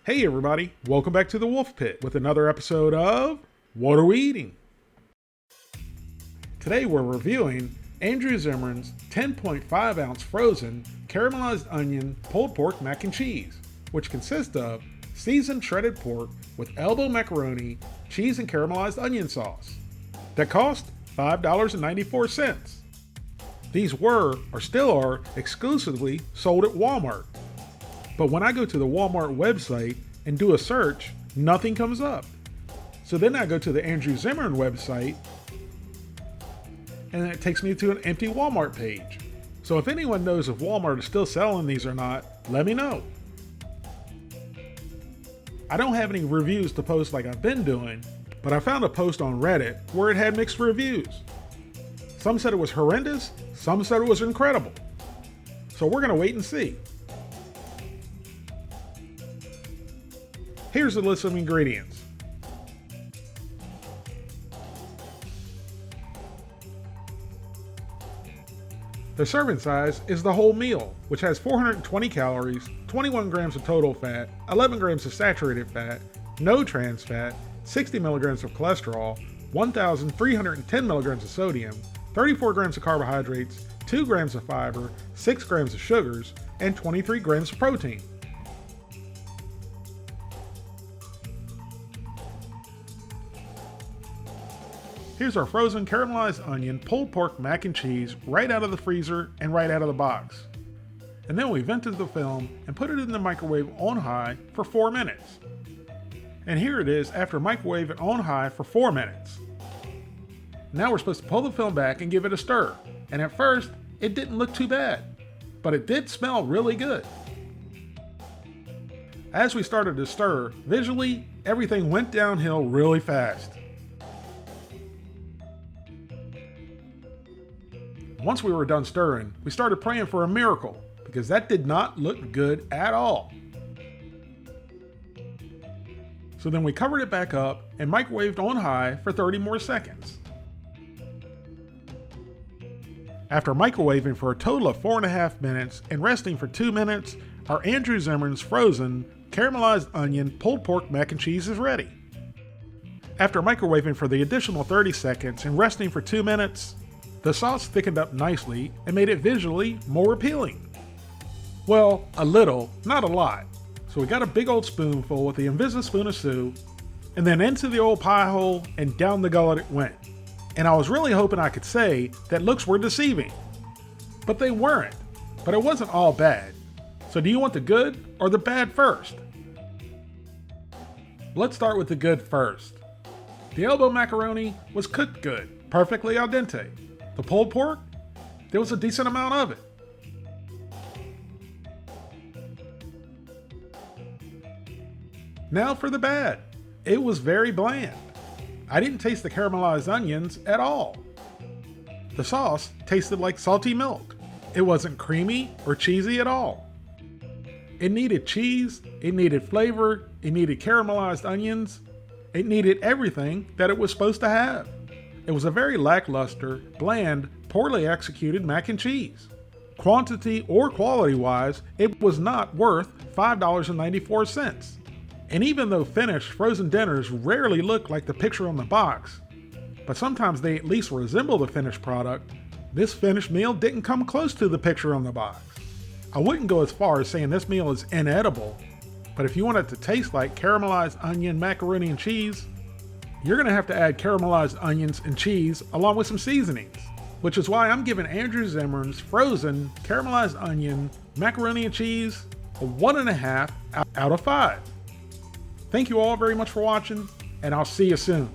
Hey everybody, welcome back to the Wolf Pit with another episode of What Are We Eating? Today we're reviewing Andrew Zimmern's 10.5 ounce frozen caramelized onion pulled pork mac and cheese, which consists of seasoned shredded pork with elbow macaroni, cheese and caramelized onion sauce. That cost $5.94. These were, or still are, exclusively sold at Walmart. But when I go to the Walmart website and do a search, nothing comes up. So then I go to the Andrew Zimmern website, and then it takes me to an empty Walmart page. So if anyone knows if Walmart is still selling these or not, let me know. I don't have any reviews to post like I've been doing, but I found a post on Reddit where it had mixed reviews. Some said it was horrendous, some said it was incredible. So we're gonna wait and see. Here's the list of ingredients. The serving size is the whole meal, which has 420 calories, 21 grams of total fat, 11 grams of saturated fat, no trans fat, 60 milligrams of cholesterol, 1,310 milligrams of sodium, 34 grams of carbohydrates, 2 grams of fiber, 6 grams of sugars, and 23 grams of protein. Here's our frozen caramelized onion pulled pork mac and cheese right out of the freezer and right out of the box. And then we vented the film and put it in the microwave on high for 4 minutes. And here it is after microwaving on high for 4 minutes. Now we're supposed to pull the film back and give it a stir. And at first, it didn't look too bad, but it did smell really good. As we started to stir, visually, everything went downhill really fast. Once we were done stirring, we started praying for a miracle, because that did not look good at all. So then we covered it back up and microwaved on high for 30 more seconds. After microwaving for a total of 4.5 minutes and resting for 2 minutes, our Andrew Zimmern's frozen caramelized onion pulled pork mac and cheese is ready. After microwaving for the additional 30 seconds and resting for 2 minutes, the sauce thickened up nicely and made it visually more appealing. Well, a little, not a lot. So we got a big old spoonful with the Invisi-spoon of Sue, and then into the old pie hole and down the gullet it went. And I was really hoping I could say that looks were deceiving. But they weren't. But it wasn't all bad. So do you want the good or the bad first? Let's start with the good first. The elbow macaroni was cooked good, perfectly al dente. The pulled pork, there was a decent amount of it. Now for the bad. It was very bland. I didn't taste the caramelized onions at all. The sauce tasted like salty milk. It wasn't creamy or cheesy at all. It needed cheese, it needed flavor, it needed caramelized onions, it needed everything that it was supposed to have. It was a very lackluster, bland, poorly executed mac and cheese. Quantity or quality-wise, it was not worth $5.94. And even though finished frozen dinners rarely look like the picture on the box, but sometimes they at least resemble the finished product, this finished meal didn't come close to the picture on the box. I wouldn't go as far as saying this meal is inedible, but if you want it to taste like caramelized onion, macaroni, and cheese, you're going to have to add caramelized onions and cheese along with some seasonings, which is why I'm giving Andrew Zimmern's frozen caramelized onion, macaroni and cheese a 1.5 out of 5. Thank you all very much for watching, and I'll see you soon.